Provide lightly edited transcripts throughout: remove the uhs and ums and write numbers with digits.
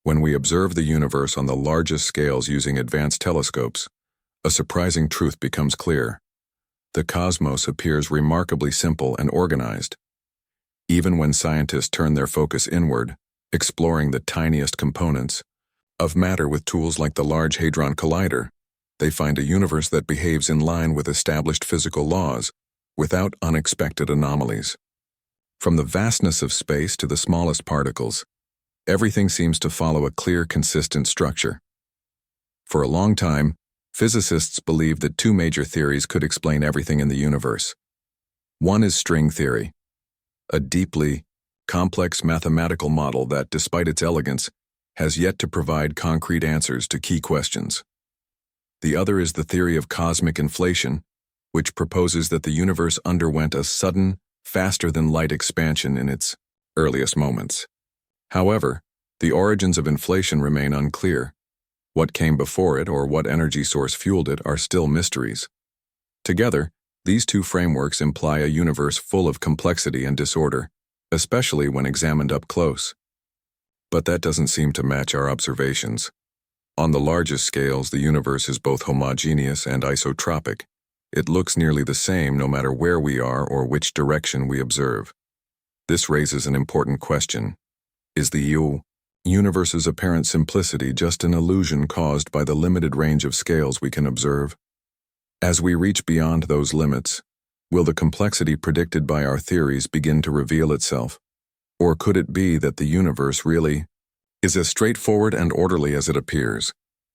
When we observe the universe on the largest scales using advanced telescopes, a surprising truth becomes clear. The cosmos appears remarkably simple and organized. Even when scientists turn their focus inward, exploring the tiniest components of matter with tools like the Large Hadron Collider, they find a universe that behaves in line with established physical laws, without unexpected anomalies. From the vastness of space to the smallest particles, everything seems to follow a clear, consistent structure. For a long time, physicists believed that two major theories could explain everything in the universe. One is string theory, a deeply complex mathematical model that, despite its elegance, has yet to provide concrete answers to key questions. The other is the theory of cosmic inflation, which proposes that the universe underwent a sudden, faster-than-light expansion in its earliest moments. However, the origins of inflation remain unclear. What came before it or what energy source fueled it are still mysteries. Together, these two frameworks imply a universe full of complexity and disorder, especially when examined up close. But that doesn't seem to match our observations. On the largest scales, the universe is both homogeneous and isotropic. It looks nearly the same no matter where we are or which direction we observe. This raises an important question. Is the universe's apparent simplicity just an illusion caused by the limited range of scales we can observe? As we reach beyond those limits, will the complexity predicted by our theories begin to reveal itself? Or could it be that the universe really is as straightforward and orderly as it appears,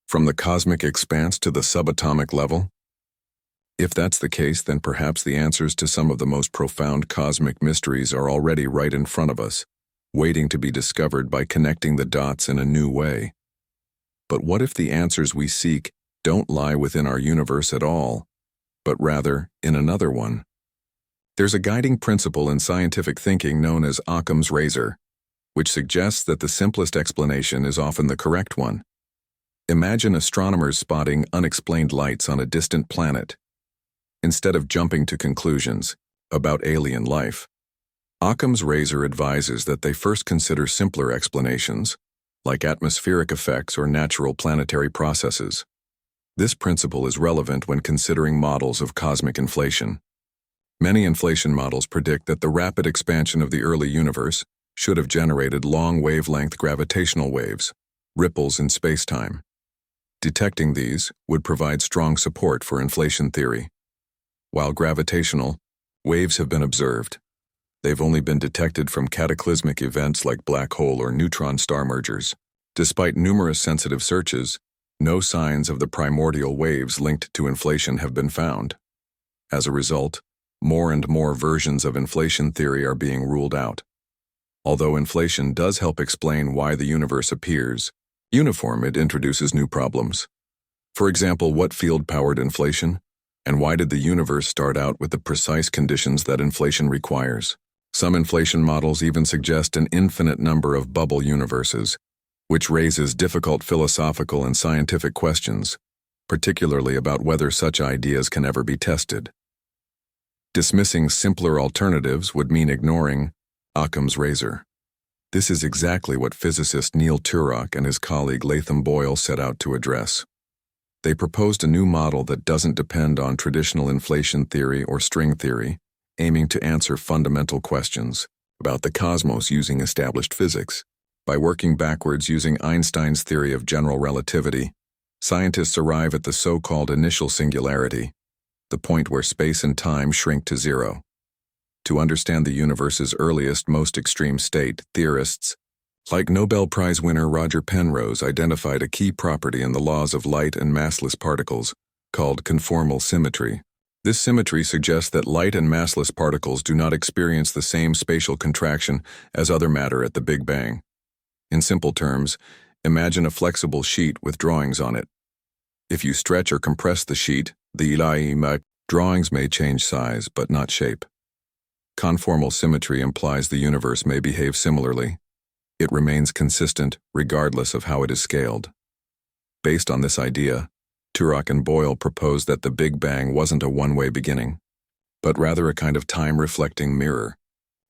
from the cosmic expanse to the subatomic level? If that's the case, then perhaps the answers to some of the most profound cosmic mysteries are already right in front of us, waiting to be discovered by connecting the dots in a new way. But what if the answers we seek don't lie within our universe at all, but rather in another one? There's a guiding principle in scientific thinking known as Occam's razor, which suggests that the simplest explanation is often the correct one. Imagine astronomers spotting unexplained lights on a distant planet. Instead of jumping to conclusions about alien life, Occam's razor advises that they first consider simpler explanations, like atmospheric effects or natural planetary processes. This principle is relevant when considering models of cosmic inflation. Many inflation models predict that the rapid expansion of the early universe should have generated long-wavelength gravitational waves, ripples in spacetime. Detecting these would provide strong support for inflation theory. While gravitational waves have been observed, they've only been detected from cataclysmic events like black hole or neutron star mergers. Despite numerous sensitive searches, no signs of the primordial waves linked to inflation have been found. As a result, more and more versions of inflation theory are being ruled out. Although inflation does help explain why the universe appears uniform, it introduces new problems. For example, what field powered inflation? And why did the universe start out with the precise conditions that inflation requires? Some inflation models even suggest an infinite number of bubble universes, which raises difficult philosophical and scientific questions, particularly about whether such ideas can ever be tested. Dismissing simpler alternatives would mean ignoring Occam's razor. This is exactly what physicist Neil Turok and his colleague Latham Boyle set out to address. They proposed a new model that doesn't depend on traditional inflation theory or string theory, aiming to answer fundamental questions about the cosmos using established physics. By working backwards using Einstein's theory of general relativity, scientists arrive at the so-called initial singularity, the point where space and time shrink to zero. To understand the universe's earliest, most extreme state, theorists like Nobel Prize winner Roger Penrose identified a key property in the laws of light and massless particles called conformal symmetry. This symmetry suggests that light and massless particles do not experience the same spatial contraction as other matter at the Big Bang. In simple terms, imagine a flexible sheet with drawings on it. If you stretch or compress the sheet, the drawings may change size but not shape. Conformal symmetry implies the universe may behave similarly. It remains consistent regardless of how it is scaled. Based on this idea, Turok and Boyle proposed that the Big Bang wasn't a one-way beginning, but rather a kind of time-reflecting mirror.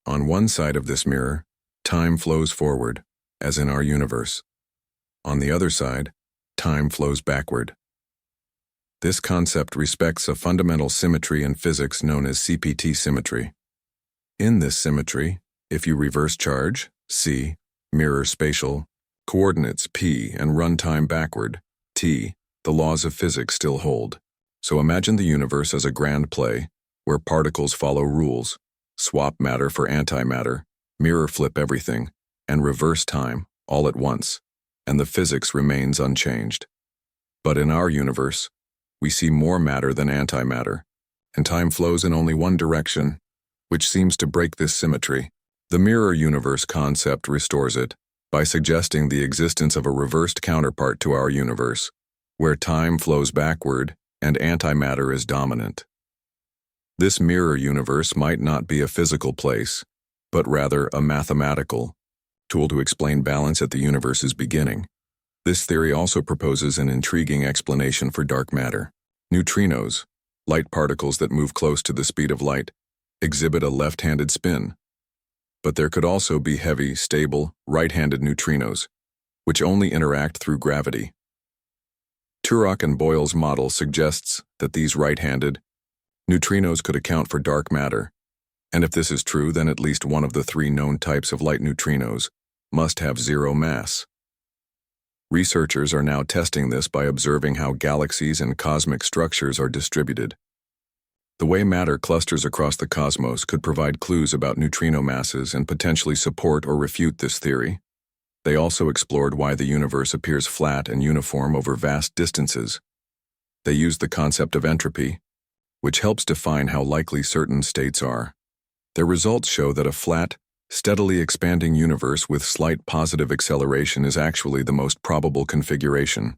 On one side of this mirror, time flows forward, as in our universe. On the other side, time flows backward. This concept respects a fundamental symmetry in physics known as CPT symmetry. In this symmetry, if you reverse charge, c, mirror spatial, coordinates p, and run time backward, t, the laws of physics still hold. So imagine the universe as a grand play, where particles follow rules, swap matter for antimatter, mirror flip everything, and reverse time, all at once, and the physics remains unchanged. But in our universe, we see more matter than antimatter, and time flows in only one direction, which seems to break this symmetry. The mirror universe concept restores it by suggesting the existence of a reversed counterpart to our universe, where time flows backward and antimatter is dominant. This mirror universe might not be a physical place, but rather a mathematical tool to explain balance at the universe's beginning. This theory also proposes an intriguing explanation for dark matter. Neutrinos, light particles that move close to the speed of light, exhibit a left-handed spin. But there could also be heavy, stable, right-handed neutrinos, which only interact through gravity. Turok and Boyle's model suggests that these right-handed neutrinos could account for dark matter, and if this is true, then at least one of the three known types of light neutrinos must have zero mass. Researchers are now testing this by observing how galaxies and cosmic structures are distributed. The way matter clusters across the cosmos could provide clues about neutrino masses and potentially support or refute this theory. They also explored why the universe appears flat and uniform over vast distances. They used the concept of entropy, which helps define how likely certain states are. Their results show that a flat, steadily expanding universe with slight positive acceleration is actually the most probable configuration.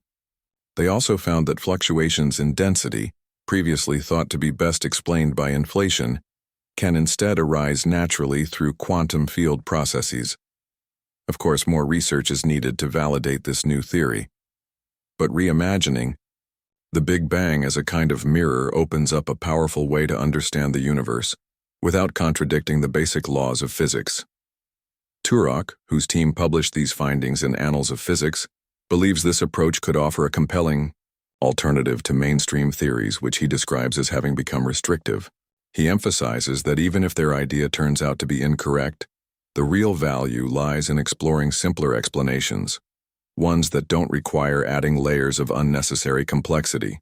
They also found that fluctuations in density, previously thought to be best explained by inflation, can instead arise naturally through quantum field processes. Of course, more research is needed to validate this new theory. But reimagining the Big Bang as a kind of mirror opens up a powerful way to understand the universe, without contradicting the basic laws of physics. Turok, whose team published these findings in Annals of Physics, believes this approach could offer a compelling alternative to mainstream theories which he describes as having become restrictive. He emphasizes that even if their idea turns out to be incorrect, the real value lies in exploring simpler explanations, ones that don't require adding layers of unnecessary complexity.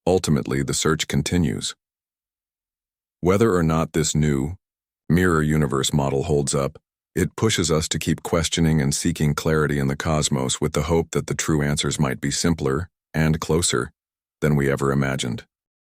Ultimately, the search continues. Whether or not this new mirror universe model holds up, it pushes us to keep questioning and seeking clarity in the cosmos with the hope that the true answers might be simpler and closer than we ever imagined.